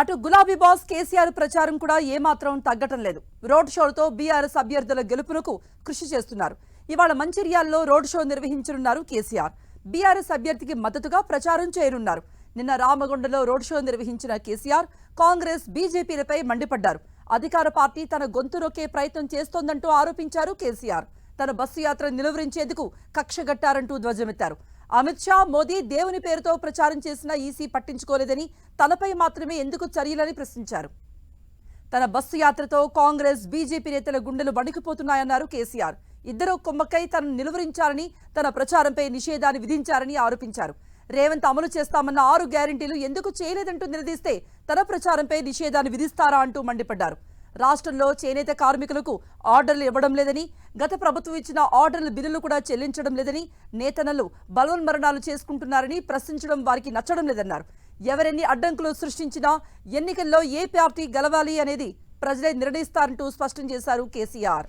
అటు గులాబీ బాస్ కేసీఆర్ ప్రచారం కూడా ఏమాత్రం తగ్గటం లేదు. రోడ్ షోలతో బీఆర్ఎస్ అభ్యర్థుల గెలుపునకు కృషి చేస్తున్నారు. ఇవాళ మంచిర్యాలలో రోడ్ షో నిర్వహించనున్నారు కేసీఆర్. బీఆర్ఎస్ అభ్యర్థికి మద్దతుగా ప్రచారం చేయనున్నారు. నిన్న రామగుండలో రోడ్ షో నిర్వహించిన కేసీఆర్ కాంగ్రెస్ బీజేపీలపై మండిపడ్డారు. అధికార పార్టీ తన గొంతు నొక్కే ప్రయత్నం చేస్తోందంటూ ఆరోపించారు కేసీఆర్. తన బస్సు యాత్ర నిలువరించేందుకు కక్షగట్టారంటూ ధ్వజమెత్తారు. అమిత్ షా, మోదీ దేవుని పేరుతో ప్రచారం చేసిన ఈసీ పట్టించుకోలేదని, తనపై మాత్రమే ఎందుకు చర్యలని ప్రశ్నించారు. తన బస్సు యాత్రతో కాంగ్రెస్ బీజేపీ నేతల గుండెలు వణికిపోతున్నాయన్నారు కేసీఆర్. ఇద్దరు కొమ్మక్కై తనను నిలువరించారని, తన ప్రచారంపై నిషేధాన్ని విధించారని ఆరోపించారు. రేవంత్ అమలు చేస్తామన్న 6 గ్యారెంటీలు ఎందుకు చేయలేదంటూ నిలదీస్తే తన ప్రచారంపై నిషేధాన్ని విధిస్తారా అంటూ మండిపడ్డారు. రాష్ట్రంలో చేనేత కార్మికులకు ఆర్డర్లు ఇవ్వడం లేదని, గత ప్రభుత్వం ఇచ్చిన ఆర్డర్ల బిల్లులు కూడా చెల్లించడం లేదని, నేతన్నలు బలవన్మరణాలు చేసుకుంటున్నారని ప్రశ్నించడం వారికి నచ్చడం లేదన్నారు. ఎవరెన్ని అడ్డంకులు సృష్టించినా ఎన్నికల్లో ఏ పార్టీ గెలవాలి అనేది ప్రజలే నిర్ణయిస్తారంటూ స్పష్టం చేశారు కేసీఆర్.